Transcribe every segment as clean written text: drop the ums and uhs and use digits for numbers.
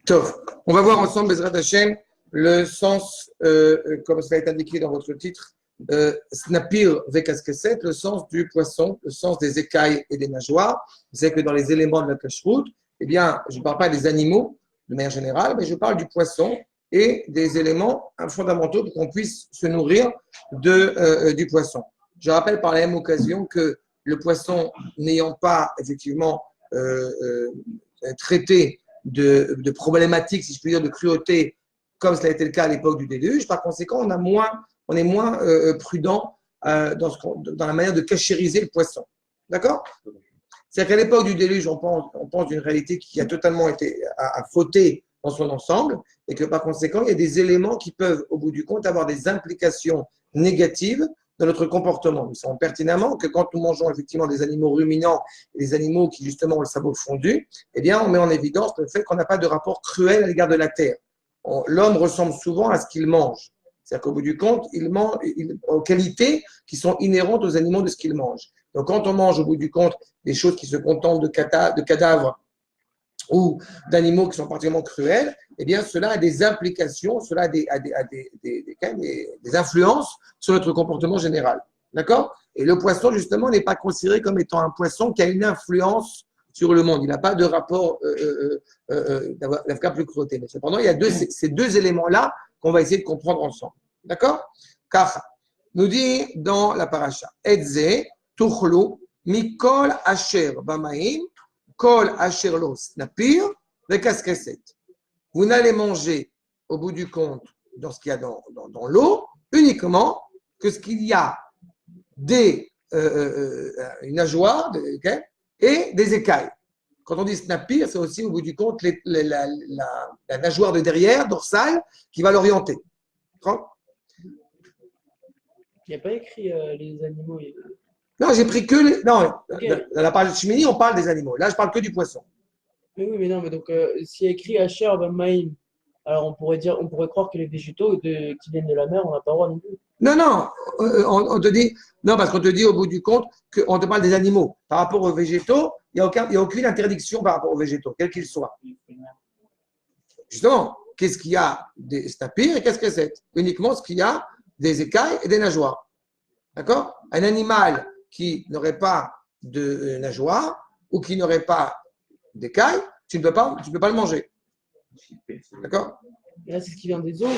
Tov. On va voir ensemble, Bezrat Hashem, le sens, comme cela est indiqué dans votre titre, Snapir Vekaskeset, le sens du poisson, le sens des écailles et des nageoires. Vous savez que dans les éléments de la cacheroute, eh bien, je ne parle pas des animaux de manière générale, mais je parle du poisson et des éléments fondamentaux pour qu'on puisse se nourrir du poisson. Je rappelle par la même occasion que le poisson n'ayant pas effectivement traité de problématiques, si je puis dire, de cruauté, comme cela a été le cas à l'époque du déluge, par conséquent, on est moins prudent dans la manière de cachériser le poisson. D'accord ? C'est-à-dire qu'à l'époque du déluge, on pense d'une réalité qui a totalement été à fauter dans son ensemble, et que par conséquent, il y a des éléments qui peuvent, au bout du compte, avoir des implications négatives dans notre comportement. Nous savons pertinemment que quand nous mangeons effectivement des animaux ruminants, des animaux qui justement ont le sabot fondu, eh bien, on met en évidence le fait qu'on n'a pas de rapport cruel à l'égard de la terre. L'homme ressemble souvent à ce qu'il mange. C'est-à-dire qu'au bout du compte, il mange aux qualités qui sont inhérentes aux animaux de ce qu'il mange. Donc, quand on mange au bout du compte des choses qui se contentent de cadavres ou d'animaux qui sont particulièrement cruels, eh bien, cela a des implications, cela a des influences sur notre comportement général. D'accord ? Et le poisson, justement, n'est pas considéré comme étant un poisson qui a une influence sur le monde. Il n'a pas de rapport d'avoir plus cruauté. Mais cependant, il y a ces deux éléments-là qu'on va essayer de comprendre ensemble. D'accord ? Car, nous dit dans la paracha, Etze, Tuchlu, Mikol Asher Bamaim, Kol Asher Lo Snapir, Vekaskeset. Vous n'allez manger, au bout du compte, dans ce qu'il y a dans l'eau, uniquement que ce qu'il y a des nageoires et des écailles. Quand on dit snapir, c'est aussi, au bout du compte, la nageoire de derrière, dorsale, qui va l'orienter. Il n'y a pas écrit les animaux. Non, j'ai pris que les. Non, okay. Dans la page de Shmini, on parle des animaux. Là, je parle que du poisson. Mais oui, mais non, mais donc, s'il y a écrit Asher Bamaim, alors on pourrait croire que les végétaux qui viennent de la mer, on n'a pas le droit non plus. Non, on te dit. Non, parce qu'on te dit au bout du compte qu'on te parle des animaux. Par rapport aux végétaux, il n'y a aucune interdiction par rapport aux végétaux, quels qu'ils soient. Justement, qu'est-ce qu'il y a des snapirs et qu'est-ce que c'est ? Uniquement ce qu'il y a des écailles et des nageoires. D'accord ? Un animal qui n'aurait pas de nageoires ou qui n'aurait pas d'écailles, tu ne peux pas le manger. D'accord ? Et là, c'est ce qui vient des eaux.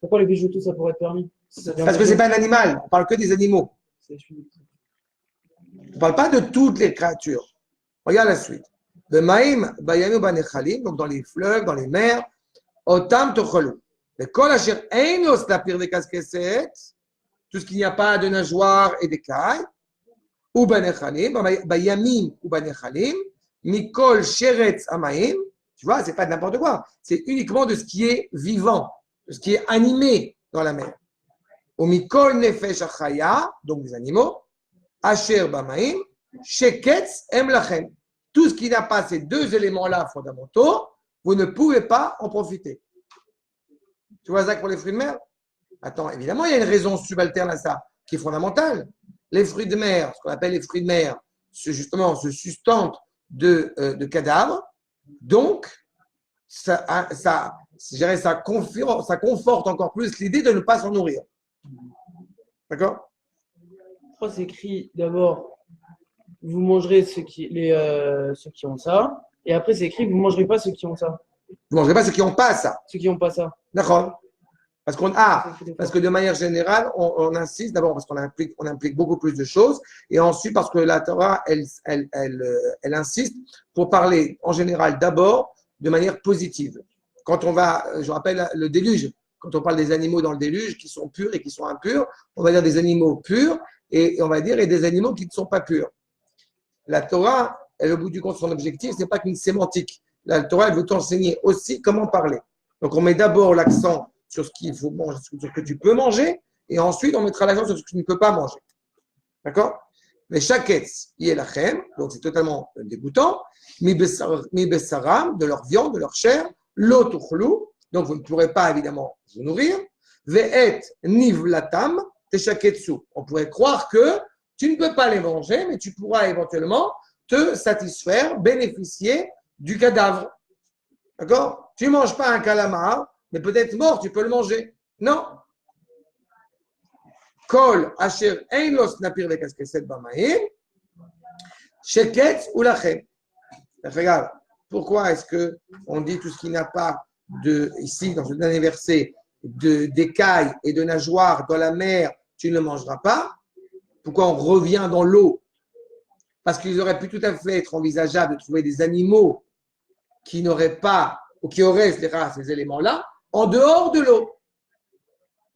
Pourquoi les végétaux, ça pourrait être permis ? Parce que ce n'est pas un animal, on ne parle que des animaux. On ne parle pas de toutes les créatures. Regarde la suite. De Maïm, Bayanu Banechalim, donc dans les fleuves, dans les mers, Otam Tocholu. Le Kol Asher Ein Snapir Vekaskeset, tout ce qu'il n'y a pas de nageoires et d'écailles, ou Banechalim, Bayamim ou Banechalim, Mikol Sheretz Amaim, tu vois, ce n'est pas de n'importe quoi, c'est uniquement de ce qui est vivant, de ce qui est animé dans la mer. Ou Mikol Nefesh Achaya, donc des animaux, Asher Bamaim, Sheketz Emlachem. Tout ce qui n'a pas ces deux éléments-là fondamentaux, vous ne pouvez pas en profiter. Tu vois ça pour les fruits de mer ? Attends, évidemment, il y a une raison subalterne à ça, qui est fondamentale. Les fruits de mer, ce qu'on appelle les fruits de mer, justement, se sustentent de cadavres. Donc, ça conforte encore plus l'idée de ne pas s'en nourrir. D'accord ? Pourquoi c'est écrit d'abord, vous mangerez ceux qui ont ça, et après c'est écrit, vous ne mangerez pas ceux qui ont ça. Vous ne mangerez pas ceux qui n'ont pas ça. Ceux qui n'ont pas ça. D'accord. Parce que de manière générale, on insiste d'abord parce qu'on implique beaucoup plus de choses, et ensuite parce que la Torah, elle insiste pour parler en général d'abord de manière positive. Quand je rappelle le déluge, quand on parle des animaux dans le déluge qui sont purs et qui sont impurs, on va dire des animaux purs et on va dire et des animaux qui ne sont pas purs. La Torah, elle, au bout du compte, son objectif, ce n'est pas qu'une sémantique. La Torah, elle veut t'enseigner aussi comment parler. Donc, on met d'abord l'accent sur ce qu'il faut manger, sur ce que tu peux manger, et ensuite, on mettra l'accent sur ce que tu ne peux pas manger. D'accord ? Mais shaketz, yelachem, donc c'est totalement dégoûtant, mi bessaram, de leur viande, de leur chair, lo tuchlu, donc vous ne pourrez pas évidemment vous nourrir, ve'et nivlatam, teshaketsu. On pourrait croire que tu ne peux pas les manger, mais tu pourras éventuellement te satisfaire, bénéficier du cadavre. D'accord? Tu ne manges pas un calamar, mais peut-être mort, tu peux le manger. Non. Kol asher ein lo snapir vekaskeset b'mayim, sheket ou lachem. Regarde, pourquoi est-ce qu'on dit tout ce qui n'a pas ici, dans ce dernier verset, d'écailles et de nageoires dans la mer, tu ne le mangeras pas? Pourquoi on revient dans l'eau? Parce qu'il aurait pu tout à fait être envisageable de trouver des animaux qui n'auraient pas, ou qui auraient ces éléments-là, en dehors de l'eau.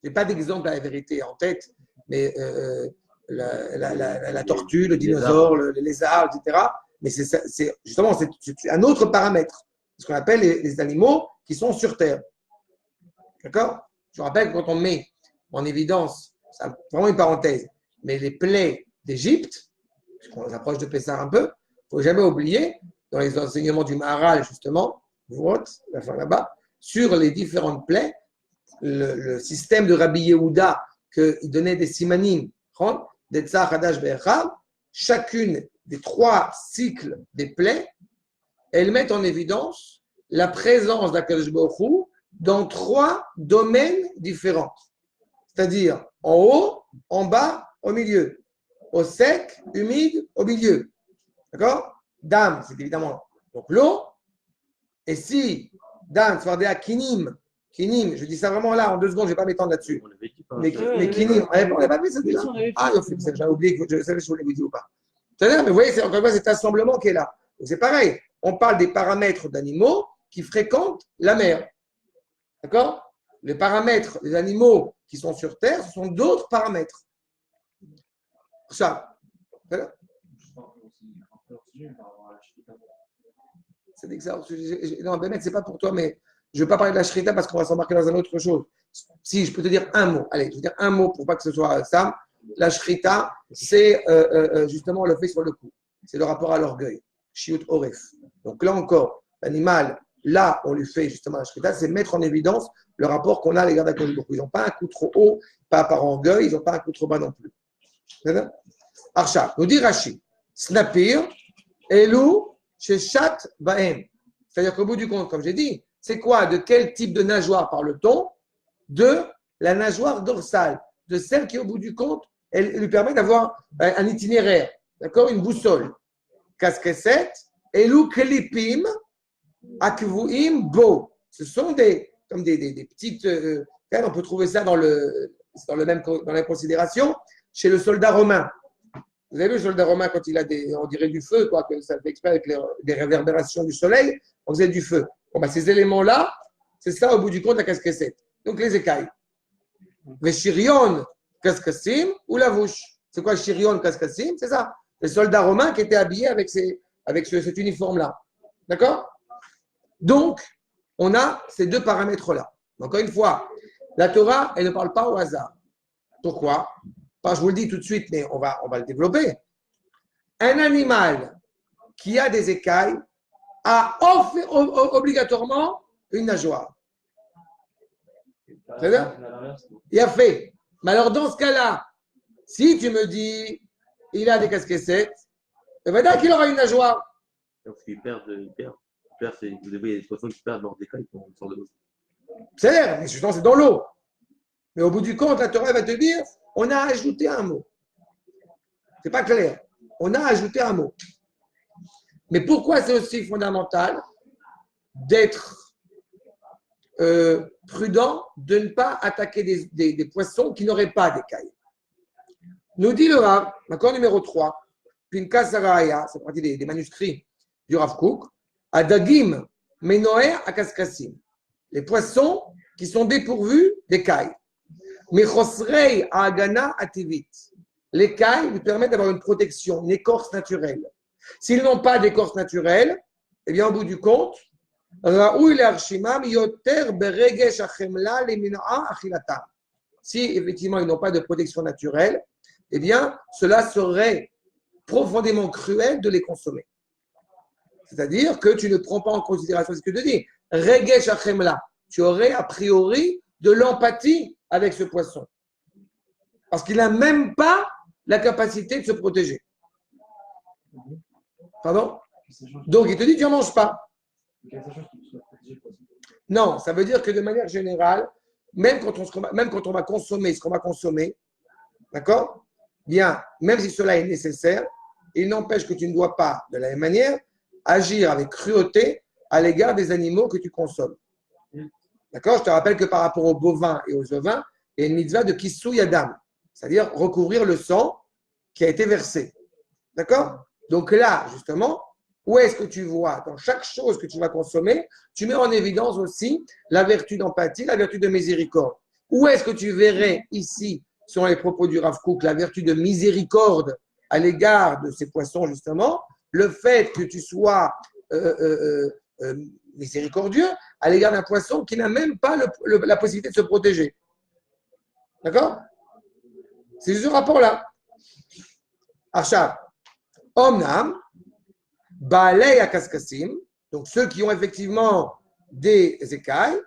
Je n'ai pas d'exemple à la vérité en tête, mais la tortue, le dinosaure, le lézard, etc. Mais c'est justement c'est un autre paramètre, ce qu'on appelle les animaux qui sont sur Terre. D'accord? Je vous rappelle que quand on met en évidence, c'est vraiment une parenthèse, mais les plaies d'Égypte, puisqu'on s'approche de Pessah un peu, il ne faut jamais oublier, dans les enseignements du Maharal, justement, la fin là-bas, sur les différentes plaies, le système de Rabbi Yehuda, qu'il donnait des simanim, des tsar hadash be'echad, chacune des 3 cycles des plaies, elles mettent en évidence la présence d'Akadosh Baruch Hu dans 3 domaines différents. C'est-à-dire en haut, en bas, au milieu. Au sec, humide, au milieu. D'accord? Dam, c'est évidemment donc l'eau. Et si Dam, Svardea, Kinim, je dis ça vraiment là, en 2 secondes, je ne vais pas m'étendre là-dessus. Mais Kinim, on n'a pas vu ça déjà? Ah, j'ai oublié, je savais si je voulais vous dire ou pas. C'est-à-dire, mais vous voyez, c'est encore une fois cet assemblement qui est là. Donc c'est pareil, on parle des paramètres d'animaux qui fréquentent la mer. D'accord? Les paramètres des animaux qui sont sur Terre, ce sont d'autres paramètres. Ça. Voilà. C'est exact. Non, Bémet, c'est pas pour toi, mais je ne veux pas parler de la shrita parce qu'on va s'embarquer dans une autre chose. Si, je peux te dire un mot. Allez, je vais dire un mot pour pas que ce soit Sam. La shrita, c'est justement le fait sur le coup. C'est le rapport à l'orgueil. Shiut oref. Donc là encore, l'animal, là, on lui fait justement la shrita, c'est mettre en évidence le rapport qu'on a à l'égard d'Akadosh Baruch Hu. Ils n'ont pas un coup trop haut, pas par orgueil, ils n'ont pas un coup trop bas non plus. Archa, nous dit Rashi, Snapir, Elou, Sheshat, Baem. C'est-à-dire qu'au bout du compte, comme j'ai dit, c'est quoi? De quel type de nageoire parle-t-on? De la nageoire dorsale, de celle qui, au bout du compte, elle lui permet d'avoir un itinéraire, d'accord? Une boussole. Kaskeset, Elou, Klipim, Akvuim, Bo. Ce sont comme des petites. On peut trouver ça dans la même considération chez le soldat romain. Vous avez vu le soldat romain quand il a on dirait du feu, quoi, que ça fait exprès avec des réverbérations du soleil, on faisait du feu. Bon, ces éléments-là, c'est ça au bout du compte la casquette. Donc les écailles. Les chirion cascassim ou la vouche. C'est quoi chirion cascassim? C'est ça. Les soldats romains qui étaient habillés avec cet uniforme-là. D'accord? Donc, on a ces 2 paramètres-là. Encore une fois, la Torah, elle ne parle pas au hasard. Pourquoi? Enfin, je vous le dis tout de suite, mais on va le développer. Un animal qui a des écailles a obligatoirement une nageoire. C'est bien? Il a fait. Mais alors, dans ce cas-là, si tu me dis il a des casquettes, il va dire qu'il aura une nageoire. Parce qu'il perd, vous avez des poissons qui perdent leurs écailles quand on sort de l'eau. C'est l'air, mais justement, c'est dans l'eau. Mais au bout du compte, la Torah va te dire on a ajouté un mot. C'est pas clair. On a ajouté un mot. Mais pourquoi c'est aussi fondamental d'être prudent de ne pas attaquer des poissons qui n'auraient pas d'écailles? Nous dit le Rav, l'accord numéro 3, Pinkas Saraya, c'est partie des manuscrits du Rav Kook, Adagim Menoer Akaskassim. Les poissons qui sont dépourvus d'écailles. Mechosrei Agana Ativit. L'écaille lui permet d'avoir une protection, une écorce naturelle. S'ils n'ont pas d'écorce naturelle, eh bien, au bout du compte, si effectivement ils n'ont pas de protection naturelle, eh bien, cela serait profondément cruel de les consommer. C'est-à-dire que tu ne prends pas en considération ce que tu dis. Regesh achemla. Tu aurais a priori de l'empathie avec ce poisson. Parce qu'il n'a même pas la capacité de se protéger. Pardon? Donc, il te dit, tu n'en manges pas. Non, ça veut dire que de manière générale, même quand on va consommer ce qu'on va consommer, d'accord? Bien, même si cela est nécessaire, il n'empêche que tu ne dois pas, de la même manière, agir avec cruauté à l'égard des animaux que tu consommes. D'accord? Je te rappelle que par rapport aux bovins et aux ovins, il y a une mitzvah de kissou yadam, c'est-à-dire recouvrir le sang qui a été versé. D'accord? Donc là, justement, où est-ce que tu vois, dans chaque chose que tu vas consommer, tu mets en évidence aussi la vertu d'empathie, la vertu de miséricorde. Où est-ce que tu verrais ici, selon les propos du Rav Kook, la vertu de miséricorde à l'égard de ces poissons, justement, le fait que tu sois miséricordieux à l'égard d'un poisson qui n'a même pas la possibilité de se protéger. D'accord? C'est ce rapport-là. Achab, Omnam, Baalei Akaskasim, donc ceux qui ont effectivement des écailles,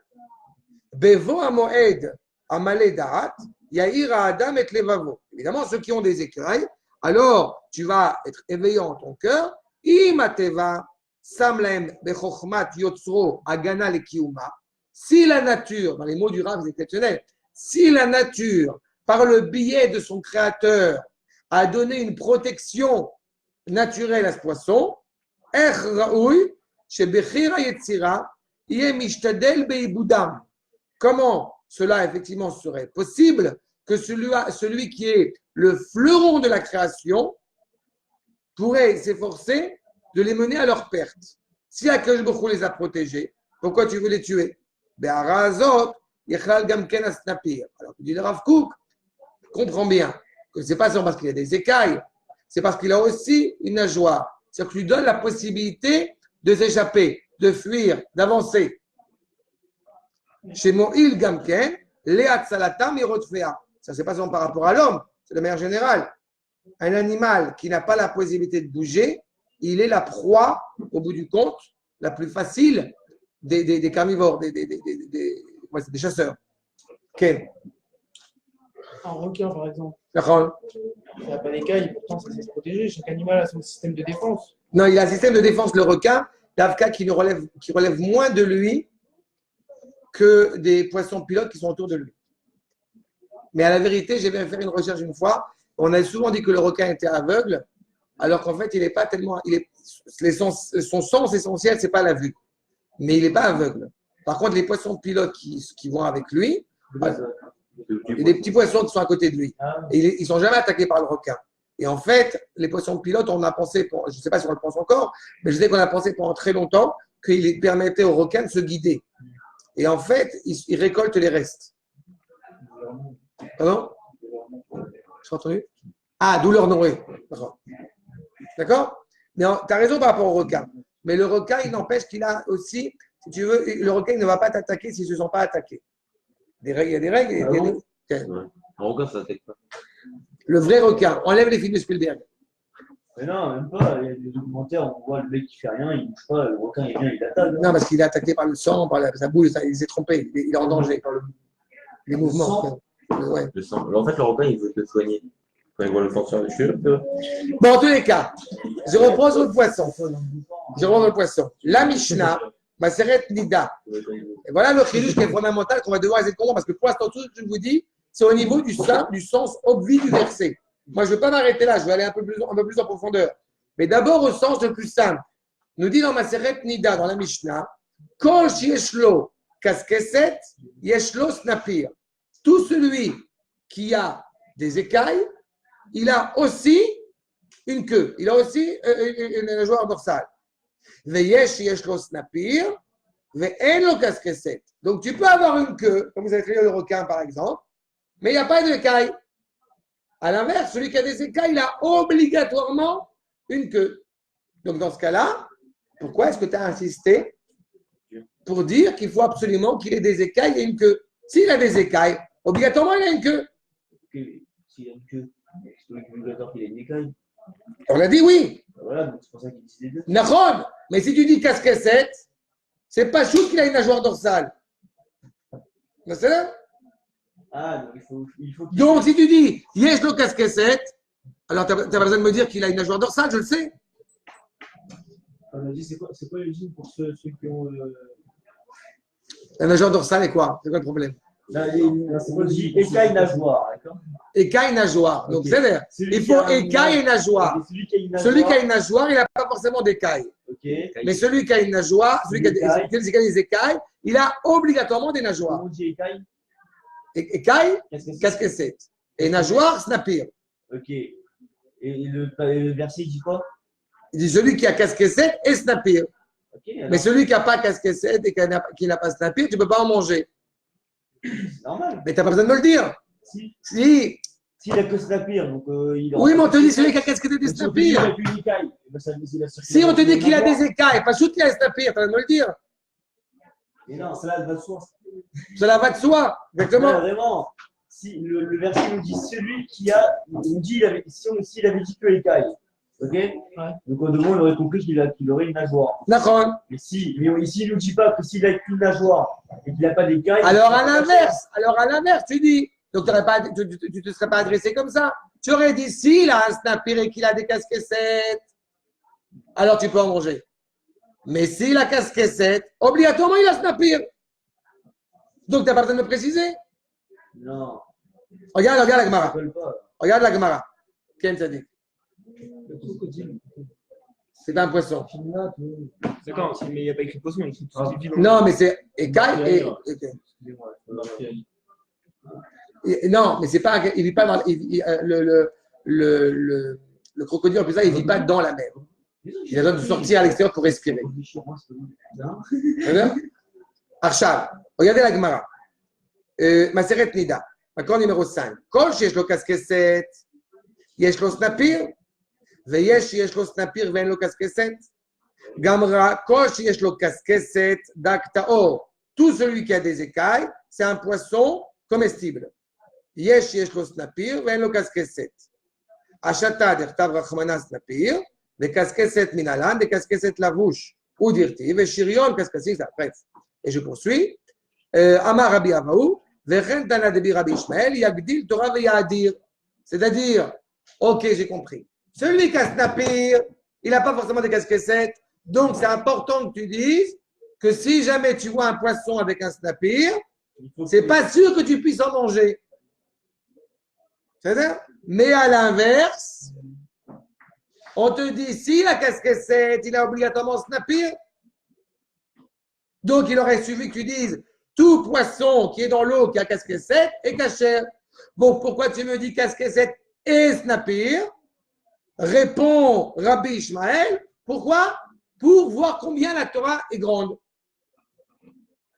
Bevo Amoed Amale Darat, Yaira Adam et Levavo. Évidemment, ceux qui ont des écailles, alors tu vas être éveillé en ton cœur, Imateva, Samlem, Bechochmat, Yotzro, Agana, Lekiuma. Si la nature, dans les mots du Rav, c'est exceptionnel, si la nature, par le biais de son créateur, a donné une protection naturelle à ce poisson, comment cela effectivement serait possible que celui qui est le fleuron de la création pourrait s'efforcer de les mener à leur perte. Si Akadosh Baruch Hu les a protégés, pourquoi tu veux les tuer? Alors tu dis le Rav Kook, comprends bien que ce n'est pas seulement parce qu'il a des écailles, c'est parce qu'il a aussi une nageoire. C'est-à-dire que lui donne la possibilité de s'échapper, de fuir, d'avancer. Chez Moïl Gamken, Léat Salatam et Rotfea. Ça, c'est pas seulement par rapport à l'homme, c'est de manière générale. Un animal qui n'a pas la possibilité de bouger, il est la proie, au bout du compte, la plus facile des carnivores, des chasseurs. Ken. Un requin, par exemple. D'accord. Il n'a pas d'écailles, pourtant ça sait se protéger. Chaque animal a son système de défense. Non, il a un système de défense, le requin, d'Avka qui relève moins de lui que des poissons pilotes qui sont autour de lui. Mais à la vérité, j'ai bien fait une recherche une fois. On a souvent dit que le requin était aveugle, alors qu'en fait, il n'est pas tellement. Son sens essentiel, ce n'est pas la vue. Mais il n'est pas aveugle. Par contre, les poissons pilotes qui vont avec lui, il y a des petits poissons qui sont à côté de lui. Et ils ne sont jamais attaqués par le requin. Et en fait, les poissons pilotes, on a pensé, je ne sais pas si on le pense encore, mais je sais qu'on a pensé pendant très longtemps qu'il permettait aux requins de se guider. Et en fait, ils récoltent les restes. Pardon? J'ai entendu? Ah, douleur nourrie. D'accord? Mais tu as raison par rapport au requin. Mais le requin, il n'empêche qu'il a aussi, si tu veux, le requin il ne va pas t'attaquer s'il ne se sent pas attaqué. Il y a des règles. Un requin, ça n'attaque pas. Le vrai requin, enlève les films de Spielberg. Mais non, même pas. Il y a des documentaires, on voit le mec qui fait rien, il ne bouge pas, le requin il vient, il attaque. Non, parce qu'il est attaqué par le sang, par sa bouche, il s'est trompé, il est en danger. Les mouvements. Ouais. Le sang. Alors, en fait, le requin, il veut te soigner. Quand il voit le sang sur les cheveux. Bon, en tous les cas, je reprends sur le poisson. La Mishnah, Maseret Nida. Et voilà le chidouche qui est fondamental qu'on va devoir essayer de comprendre parce que pour l'instant, tout ce que je vous dis, c'est au niveau du sens obvi du verset. Moi, je ne veux pas m'arrêter là, je vais aller un peu plus en profondeur. Mais d'abord au sens le plus simple. Nous dit dans Maseret Nida, dans la Mishnah, Kol Yeshlo Kaskeset, Yeshlo Snapir. Tout celui qui a des écailles, il a aussi une queue, il a aussi une nageoire dorsale. Veyesh Yeshlo Snapir, Ve'en Kaskeset. Donc tu peux avoir une queue, comme vous avez créé le requin par exemple, mais il n'y a pas d'écailles. À l'inverse, celui qui a des écailles, il a obligatoirement une queue. Donc dans ce cas-là, pourquoi est-ce que tu as insisté pour dire qu'il faut absolument qu'il ait des écailles et une queue? S'il a des écailles, obligatoirement il a une queue. S'il a une queue, c'est obligatoire qu'il ait une écaille. On a dit oui. Voilà, donc c'est pour ça qu'il dit les deux. Nahon, mais si tu dis casquette, c'est pas chou qu'il a une nageoire dorsale. Mais c'est là. Ah, donc il faut Donc si tu dis yes le casquette, alors tu n'as pas besoin de me dire qu'il a une nageoire dorsale, je le sais. On a dit, c'est quoi l'usine pour ceux qui ont. La nageoire dorsale est quoi? C'est quoi le problème? Là, c'est quoi l'usine? Écaille nageoire, d'accord? Écaille nageoire. Donc, Ok. c'est vrai. Celui Il qui faut a un- écaille et nageoire. Ok, celui qui a une nageoire. Celui qui a une nageoire, il n'a pas forcément d'écaille. Ok. Mais celui qui a une nageoire, celui qui a Écaille. des écailles, il a obligatoirement des nageoires. Comment on dit écaille? Écaille, Qu'est-ce que c'est? casquette. Et nageoire, snapir. Ok. Et le verset, il dit quoi? Il dit celui qui a casquette et snapir. Ok, alors, Mais celui qui n'a pas casquette et qui n'a pas snapir, tu ne peux pas en manger. c'est normal. Mais tu n'as pas besoin de me le dire. Si. Si. S'il a que snapir, donc il Oui, mais on te dit celui qui a casquette et Mais si on te dit qu'il snapir. a plus d'écaille, ben, ça il a Si on te dit qu'il a des écailles, pas tout qu'il a snapir, tu vas me le dire. Mais non, cela va de soi. Cela va de soi. Ouais, Exactement. vraiment. Si le verset nous dit celui qui a. On dit s'il avait dit que écaille. Ok. Donc au demande, on aurait compris qu'il aurait une nageoire. D'accord. Mais ici, il ne nous dit pas que s'il a qu'une nageoire et qu'il n'a pas d'écaille. Alors à l'inverse, tu dis. Donc tu ne te serais pas adressé comme ça. Tu aurais dit s'il a un snapir et qu'il a des casquettes, alors tu peux en manger. Mais s'il a casquette, obligatoirement il a snapir. Donc tu n'as pas besoin de me préciser. Non, Regarde la ça Gemara. colle pas. Regarde la Gemara. Ken t'a dit. Le crocodile. C'est pas un poisson. D'accord, mais il n'y a pas écrit poisson, il y a écrit tout ce qui vit dans Non, mais c'est écaille et. Excusez-moi. Non, mais c'est pas. Il vit pas dans. Le crocodile, en plus, ça, il vit pas dans la mer. Il a besoin de sortir à l'extérieur pour respirer. Arshal, regardez la Gemara. Maseret Nida, accord numéro 5. Kol שיש לו קסקסת, יש לו סנפיר, ויש לו סנפיר ואין לו קסקסת. גם כל שיש לו קסקסת, דג טהור. Tout celui qui a des écailles, c'est un poisson comestible. יש לו סנפיר ואין לו קסקסת. השתא דכתב רחמנא סנפיר, וקסקסת מנהלן, וקסקסת לבוש. ודרתי, ושריון קסקסית, bref. Et je poursuis. Amar Rabbi Avaou, Vechen Tana Debi Rabbi Ishmael, Yagdil Torah Veyadir. C'est-à-dire, ok, j'ai compris. Celui qui a snapir, il n'a pas forcément des casquettes. Donc, c'est important que tu dises que si jamais tu vois un poisson avec un snapir, c'est pas sûr que tu puisses en manger. C'est-à-dire, mais à l'inverse, on te dit, si la casquette, il a obligatoirement snapir. Donc, il aurait suffi que tu dises, tout poisson qui est dans l'eau, qui a casquette, est cachère. Bon, pourquoi tu me dis casquette et snapir? Répond Rabbi Ishmael. Pourquoi? Pour voir combien la Torah est grande.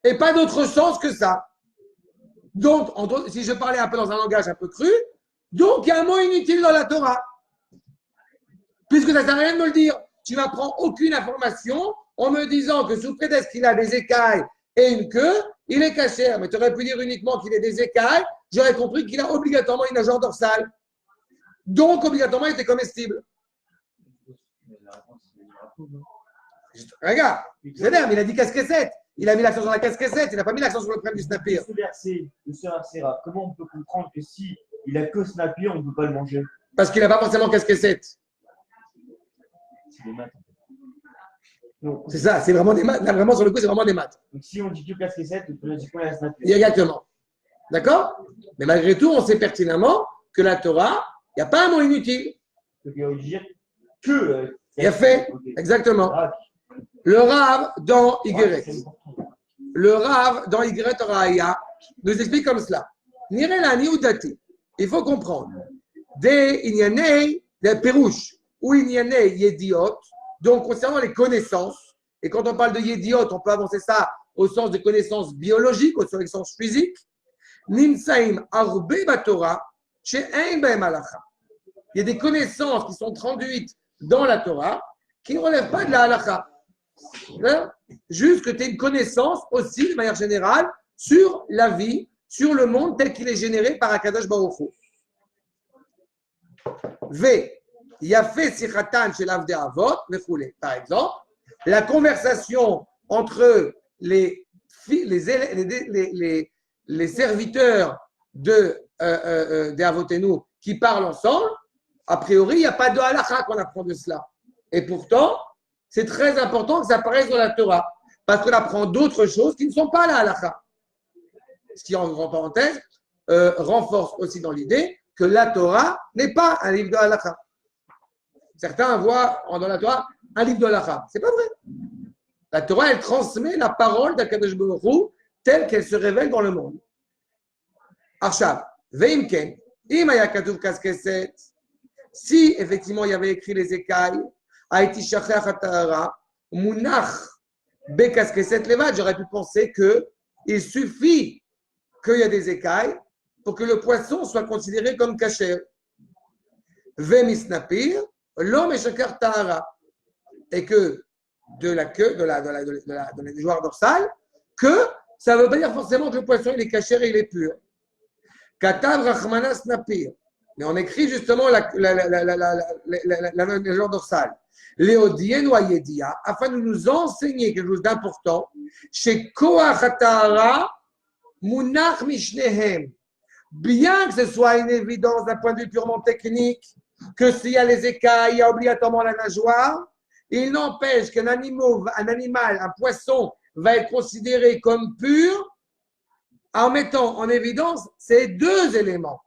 Et pas d'autre sens que ça. Donc, si je parlais un peu dans un langage un peu cru, donc il y a un mot inutile dans la Torah. Puisque ça ne sert à rien de me le dire. Tu n'apprends aucune information en me disant que sous prétexte qu'il a des écailles et une queue, il est cachère. Mais tu aurais pu dire uniquement qu'il a des écailles, j'aurais compris qu'il a obligatoirement une nageoire dorsale. Donc, obligatoirement, il était comestible. Regarde, c'est bien, mais il a dit casquette. Il a mis l'accent sur la casquette, il n'a pas mis l'accent sur le problème du snapir. Ce verset de Sœur Sarah, comment on peut comprendre que si il a que snapir, on ne peut pas le manger? Parce qu'il n'a pas forcément casquette. C'est des maths. C'est ça, c'est vraiment des maths. Là, vraiment, sur le coup, c'est vraiment des maths. Donc si on dit que casquette, on peut dire qu'on a snapir. Exactement. D'accord? Mais malgré tout, on sait pertinemment que la Torah, il n'y a pas un mot inutile. Donc il veut dire que. Il a fait, exactement. Le Rav dans Igeret. Le Rav dans Igeret Raya nous explique comme cela. Nirela niudati. Il faut comprendre. Des inyanei, des perouches, ou inyanei yediot. Donc, concernant les connaissances, et quand on parle de yediot, on peut avancer ça au sens de connaissances biologiques, au sens physique. Nimsaim arbe batora, chez ein baem halacha. Il y a des connaissances qui sont traduites dans la Torah qui ne relèvent pas de la halacha. Juste que tu aies une connaissance aussi, de manière générale, sur la vie, sur le monde tel qu'il est généré par Akadosh Baruch Hu. V. Yafé sichatan chez l'avde avot, par exemple, la conversation entre les serviteurs des Avotenu qui parlent ensemble, a priori, il n'y a pas de halakha qu'on apprend de cela. Et pourtant, c'est très important que ça apparaisse dans la Torah, parce qu'on apprend d'autres choses qui ne sont pas la halakha. Ce qui, en parenthèse, renforce aussi dans l'idée que la Torah n'est pas un livre de halakha. Certains voient dans la Torah un livre de halakha. Ce n'est pas vrai. La Torah, elle transmet la parole d'Akadosh Baruch Hu telle qu'elle se révèle dans le monde. Arshav, Veimken, Imaya Katuv Kaskeset, si effectivement il y avait écrit les écailles, Aiti Shachach Atahara, Munach Bekaskeset Levad, j'aurais pu penser qu'il suffit qu'il y ait des écailles pour que le poisson soit considéré comme kasher. Vemisnapir, l'homme est shakar tahara. Et que de la queue, de la nageoire dorsale, que ça ne veut pas dire forcément que le poisson il est kasher et il est pur. Katav Rachmanas Napir. Mais on écrit justement la nageoire dorsale. Léodien ou Ayedia, afin de nous enseigner quelque chose d'important, chez Koach Tahara, Munach Mishnehem. Bien que ce soit une évidence d'un point de vue purement technique, que s'il y a les écailles, il y a obligatoirement la nageoire, il n'empêche qu'un animal, un poisson, va être considéré comme pur en mettant en évidence ces deux éléments.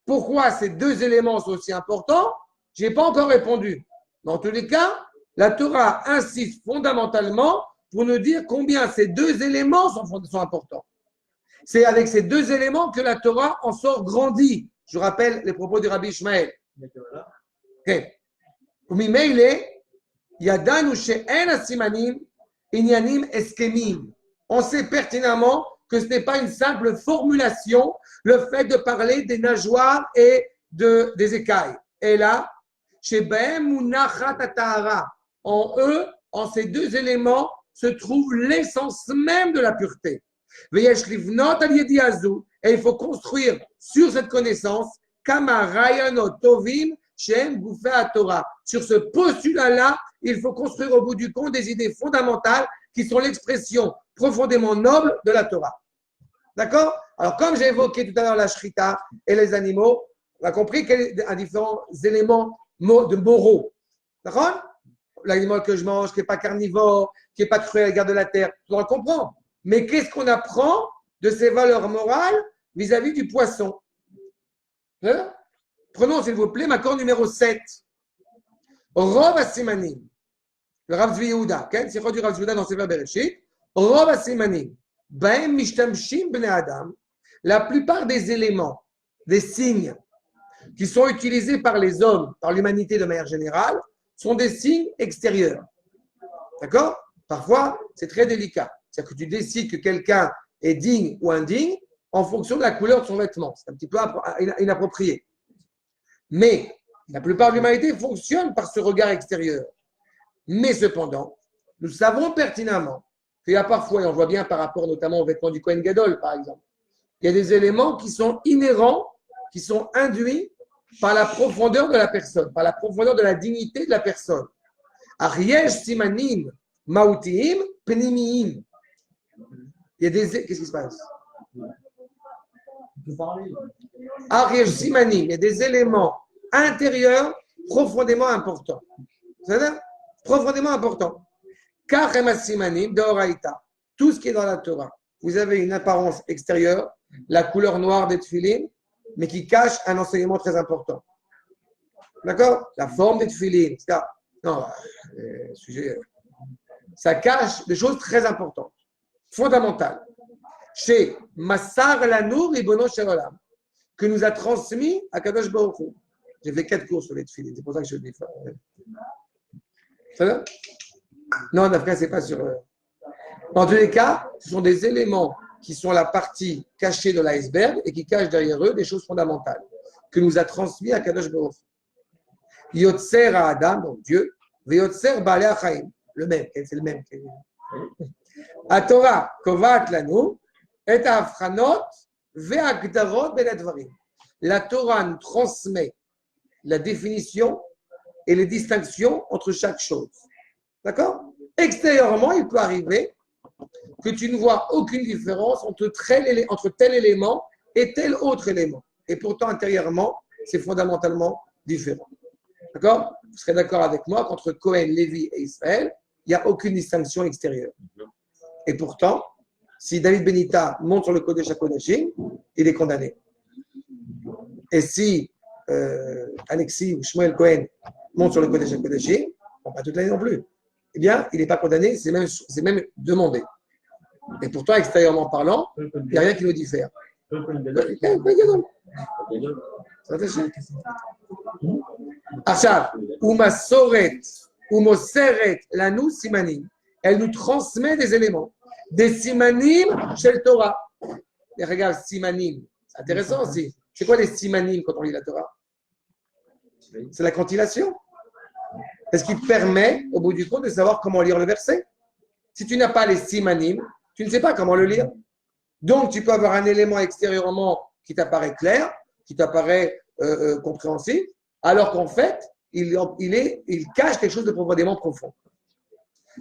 Pourquoi ces deux éléments sont aussi importants? Je n'ai pas encore répondu. Dans tous les cas, la Torah insiste fondamentalement pour nous dire combien ces deux éléments sont importants. C'est avec ces deux éléments que la Torah en sort grandie. Je vous rappelle les propos du Rabbi Ishmael. Okay. On sait pertinemment que ce n'est pas une simple formulation, le fait de parler des nageoires et des écailles. Et là, en eux, en ces deux éléments, se trouve l'essence même de la pureté. Et il faut construire sur cette connaissance, sur ce postulat-là, il faut construire au bout du compte des idées fondamentales qui sont l'expression profondément noble de la Torah. D'accord? Alors, comme j'ai évoqué tout à l'heure la shrita et les animaux, on a compris qu'il y a différents éléments de moraux. D'accord? L'animal que je mange, qui n'est pas carnivore, qui n'est pas cruel à l'égard de la terre, on le comprend. Mais qu'est-ce qu'on apprend de ces valeurs morales vis-à-vis du poisson? Hein? Prenons, s'il vous plaît, ma corde numéro 7. Rov Asimanim. Le Rav Zvi Yehuda. C'est quoi du Rav Zvi Yehuda dans Sefer Bereshit? Rov Asimanim. Baem Mishtamshim Bnei Adam. La plupart des éléments, des signes qui sont utilisés par les hommes, par l'humanité de manière générale, sont des signes extérieurs. D'accord? Parfois, c'est très délicat. C'est-à-dire que tu décides que quelqu'un est digne ou indigne en fonction de la couleur de son vêtement. C'est un petit peu inapproprié. Mais la plupart de l'humanité fonctionne par ce regard extérieur. Mais cependant, nous savons pertinemment qu'il y a parfois, et on voit bien par rapport notamment aux vêtements du Kohen Gadol, par exemple, il y a des éléments qui sont inhérents, qui sont induits par la profondeur de la personne, par la profondeur de la dignité de la personne. Ariesh simanim mautiim penimiim. Il y a des... Qu'est-ce qui se passe? Ariesh simanim, il y a des éléments intérieurs profondément importants. C'est-à-dire profondément importants. Kachem simanim d'oraïta. Tout ce qui est dans la Torah. Vous avez une apparence extérieure, la couleur noire des tefilin, mais qui cache un enseignement très important. D'accord? La forme des tefilin, etc. Non, sujet. Ça cache des choses très importantes, fondamentales. Chez Massar Lanour et Bono Sherolam, que nous a transmis à Kadosh Baruch Hu. J'ai fait 4 cours sur les tefilin, c'est pour ça que je le dis. Ça va? Non, en Afrique, ce n'est pas sur. En tous les cas, ce sont des éléments qui sont la partie cachée de l'iceberg et qui cachent derrière eux des choses fondamentales que nous a transmis à Kadosh Baruch Hu. Yotzer à Adam, donc Dieu, Yotzer Baalei Hachaim, le même, c'est le même. A Torah kovat lanu et afranot ve'agdarot ben advarim. La Torah nous transmet la définition et les distinctions entre chaque chose. D'accord? Extérieurement, il peut arriver que tu ne vois aucune différence entre tel élément et tel autre élément. Et pourtant, intérieurement, c'est fondamentalement différent. D'accord? Vous serez d'accord avec moi qu'entre Cohen, Lévi et Israël, il n'y a aucune distinction extérieure. Et pourtant, si David Benita monte sur le Kodesh HaKodashim, il est condamné. Et si Alexis ou Shmuel Cohen monte sur le Kodesh HaKodashim, bon, pas toute l'année non plus, eh bien, il n'est pas condamné, c'est même demandé. Et pourtant, extérieurement parlant, il n'y a rien qui nous diffère. עכשיו, ומוסרת לנו סימנים. Elle nous transmet des éléments. Des simanim chez le Torah. Et regarde, simanim. C'est intéressant aussi. C'est quoi les simanim quand on lit la Torah? C'est la cantillation. C'est ce qui te permet, au bout du compte, de savoir comment lire le verset. Si tu n'as pas les simanim, tu ne sais pas comment le lire. Donc, tu peux avoir un élément extérieurement qui t'apparaît clair, qui t'apparaît compréhensible, alors qu'en fait, il cache quelque chose de profondément profond.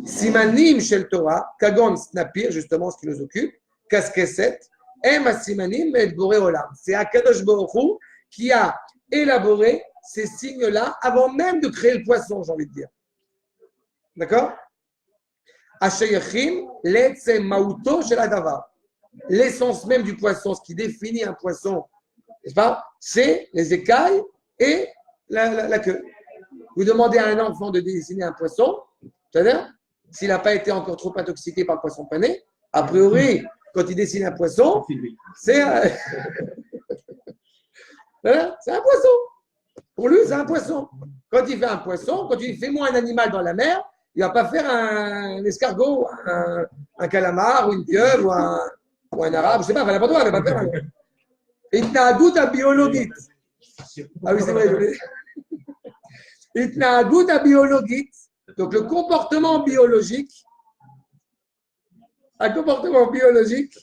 Simanim shel Torah, kagon snapir, justement ce qui nous occupe, kaskeset, em simanim et boré olam. C'est Akadosh Baruch Hu qui a élaboré ces signes-là avant même de créer le poisson, j'ai envie de dire. D'accord? Ashayachim le'etzem mauto shel hadavar. L'essence même du poisson, ce qui définit un poisson, n'est-ce pas? C'est les écailles et la queue. Vous demandez à un enfant de dessiner un poisson, c'est-à-dire, s'il n'a pas été encore trop intoxiqué par le poisson pané, a priori, quand il dessine un poisson, c'est voilà, c'est un poisson. Pour lui, c'est un poisson. Quand il fait un poisson, quand il fait moins un animal dans la mer, il ne va pas faire un escargot, un calamar ou une pieuvre ou un arabe, je ne sais pas, n'importe quoi, il ne va pas faire un. התנהגות הביולוגית. Ah oui, c'est vrai, je l'ai. התנהגות הביולוגית, donc le comportement biologique, un comportement biologique,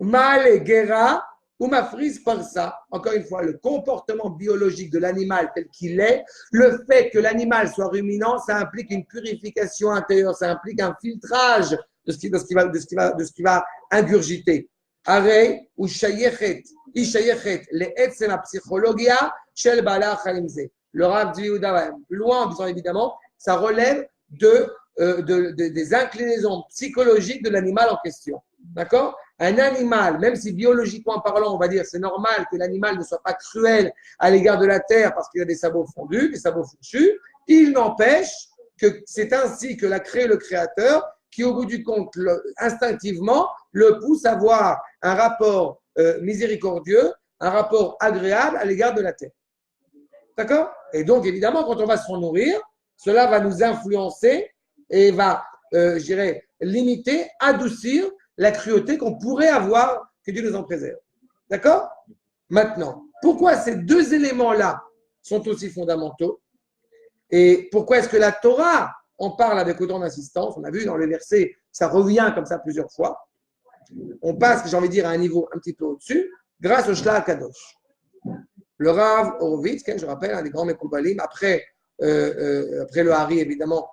mâle, guéra, ou ma frise par ça. Encore une fois, le comportement biologique de l'animal tel qu'il est, le fait que l'animal soit ruminant, ça implique une purification intérieure, ça implique un filtrage de ce qui va ingurgiter. Arrêt ou shayechet, les etzem la psychologia, shel bala chaimze. Le Rav de Yehuda va plus loin en disant évidemment, ça relève des inclinaisons psychologiques de l'animal en question. D'accord? Un animal, même si biologiquement parlant, on va dire c'est normal que l'animal ne soit pas cruel à l'égard de la terre parce qu'il a des sabots fondus, des sabots fourchus, il n'empêche que c'est ainsi que l'a créé le Créateur qui, au bout du compte, instinctivement, le pousse à avoir un rapport miséricordieux, un rapport agréable à l'égard de la terre. D'accord? Et donc, évidemment, quand on va se nourrir, cela va nous influencer et va, je dirais, limiter, adoucir la cruauté qu'on pourrait avoir, que Dieu nous en préserve. D'accord? Maintenant, pourquoi ces deux éléments-là sont aussi fondamentaux? Et pourquoi est-ce que la Torah en parle avec autant d'insistance? On a vu dans les versets, ça revient comme ça plusieurs fois. On passe, j'ai envie de dire, à un niveau un petit peu au-dessus, grâce au Shla Kadosh. Le Rav Horowitz, je rappelle, un des grands Mekoubalim, après le Hari, évidemment,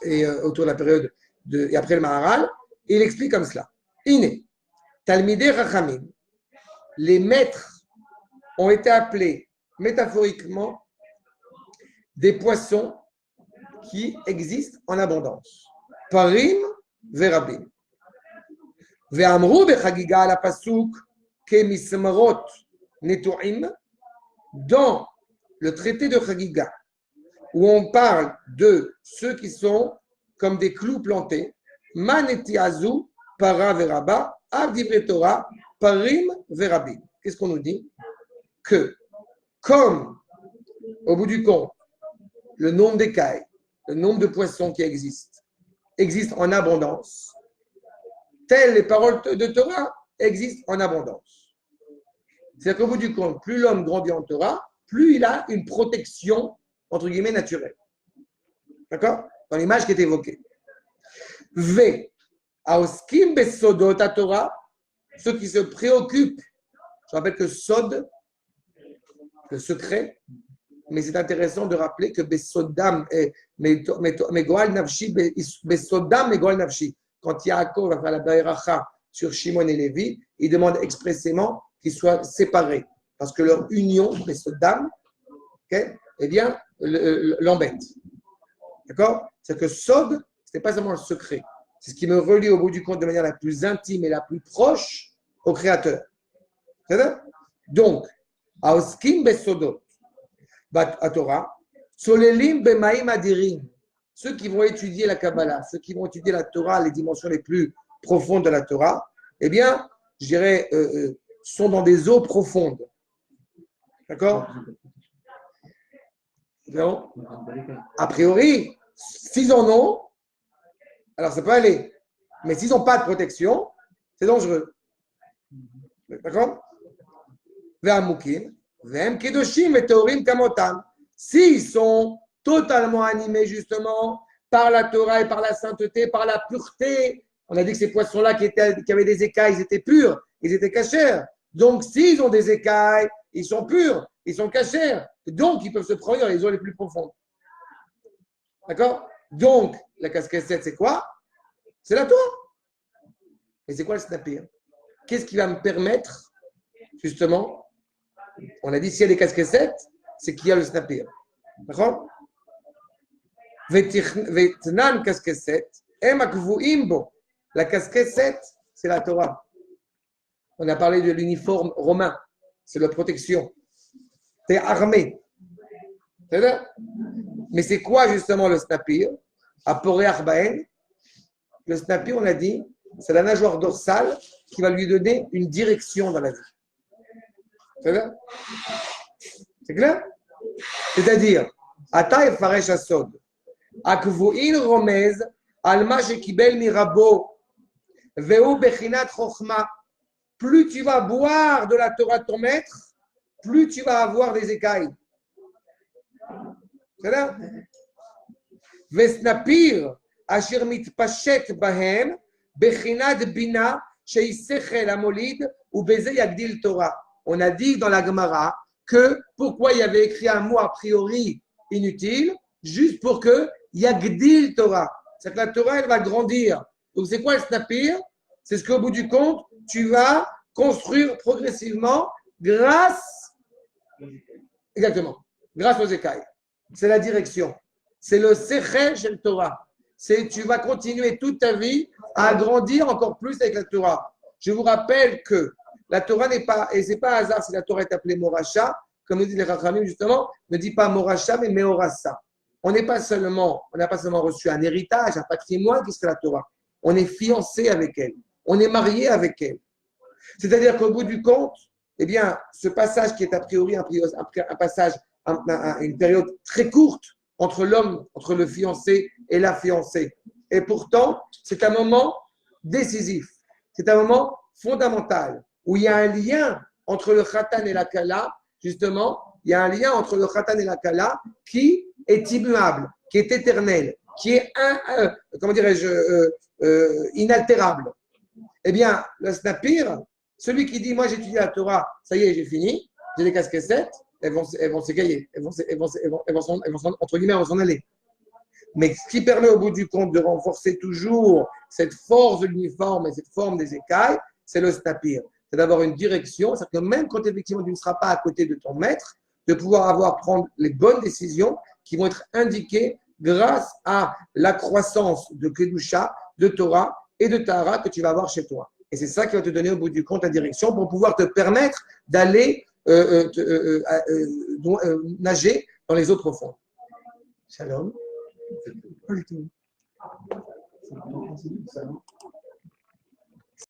et autour de la période et après le Maharal, il explique comme cela. Iné, Talmidei Rachamim, les maîtres ont été appelés métaphoriquement des poissons qui existent en abondance. Parim verabim. Ve'amru bechagiga la pasuk ke mismarot netu'im. Dans le traité de Chagiga, où on parle de ceux qui sont comme des clous plantés, maneti azu para veraba avdivre Torah parim verabim. Qu'est-ce qu'on nous dit? Que comme au bout du compte, le nombre d'écailles, le nombre de poissons qui existent en abondance, telles les paroles de Torah existent en abondance. C'est-à-dire qu'au bout du compte, plus l'homme grandit en Torah, plus il a une protection, entre guillemets, naturelle. D'accord? Dans l'image qui est évoquée. V. Aoskim besodot à Torah, ceux qui se préoccupent, je rappelle que sod, le secret, mais c'est intéressant de rappeler que besodam, megoal nafshi, besodam megoal nafshi. Quand Yaakov va faire la Baïracha sur Shimon et Lévi, il demande expressément qu'ils soient séparés. Parce que leur union, besodam, ok, eh bien, l'embête. D'accord? C'est que Sod, ce n'est pas seulement le secret. C'est ce qui me relie au bout du compte de manière la plus intime et la plus proche au Créateur. C'est-à-dire? Donc, Aoskim Besodot, Bat Torah, Solelim Bemaim Adirim, ceux qui vont étudier la Kabbalah, ceux qui vont étudier la Torah, les dimensions les plus profondes de la Torah, eh bien, je dirais, sont dans des eaux profondes. D'accord? Non? A priori, s'ils en ont, alors ça peut aller. Mais s'ils n'ont pas de protection, c'est dangereux. D'accord? Ve'amukim, ve'em kedoshim et teorim kamotam. S'ils sont totalement animés justement par la Torah et par la sainteté, par la pureté, on a dit que ces poissons-là qui avaient des écailles, ils étaient purs, ils étaient cachers. Donc s'ils ont des écailles, ils sont purs, ils sont cachers. Donc ils peuvent se promener dans les eaux les plus profondes. D'accord? Donc la casquette 7, c'est quoi? C'est la Torah. Et c'est quoi le snapir? Qu'est-ce qui va me permettre, justement, on a dit s'il y a des casquettes 7, c'est qu'il y a le snapir. D'accord? Vetnan casquette 7, imbo. La casquette 7, c'est la Torah. On a parlé de l'uniforme romain, c'est la protection. Tu es armé. C'est-à-dire? Mais c'est quoi justement le snapir? À Poré Arbaen, le snapir, on a dit, c'est la nageoire dorsale qui va lui donner une direction dans la vie. C'est-à-dire? C'est clair? C'est-à-dire, Ata et Faresh Asod, Akvu'in Romez, Alma Shekibel Mirabo, Veu Bechinat Chochma. Plus tu vas boire de la Torah de ton maître, plus tu vas avoir des écailles. C'est-à-dire? Vesnapir, Asher Mitpashet Bahem, Bechinat Bina, Sheisechel Amolid, ou Beze Yagdil Torah. On a dit dans la Gemara que pourquoi il y avait écrit un mot a priori inutile, juste pour que Yagdil Torah. C'est que la Torah, elle va grandir. Donc, c'est quoi le snapir? C'est ce qu'au bout du compte, tu vas construire progressivement grâce, exactement, grâce aux écailles. C'est la direction. C'est le Sechel Shel Torah. C'est tu vas continuer toute ta vie à grandir encore plus avec la Torah. Je vous rappelle que la Torah n'est pas, et c'est pas un hasard si la Torah est appelée Moracha, comme nous dit les Rachamim justement, ne dit pas Moracha mais Meorasa. On n'a pas seulement reçu un héritage, un patrimoine qui serait la Torah. On est fiancé avec elle. On est marié avec elle. C'est-à-dire qu'au bout du compte, eh bien, ce passage qui est a priori un passage, une période très courte entre l'homme, entre le fiancé et la fiancée. Et pourtant, c'est un moment décisif. C'est un moment fondamental où il y a un lien entre le khatan et la kala. Justement, il y a un lien entre le khatan et la kala qui est immuable, qui est éternel, qui est inaltérable. Eh bien, le snapir, celui qui dit, moi j'étudie la Torah, ça y est, j'ai fini, j'ai les casquettes 7, elles vont s'égayer, elles vont entre guillemets, elles vont s'en aller. Mais ce qui permet au bout du compte de renforcer toujours cette force de l'uniforme et cette forme des écailles, c'est le snapir. C'est d'avoir une direction, c'est-à-dire que même quand effectivement tu ne seras pas à côté de ton maître, de pouvoir prendre les bonnes décisions qui vont être indiquées grâce à la croissance de Kedusha, de Torah et de Tahara que tu vas avoir chez toi. Et c'est ça qui va te donner au bout du compte la direction pour pouvoir te permettre d'aller nager dans les eaux profondes. Shalom. Pas du tout.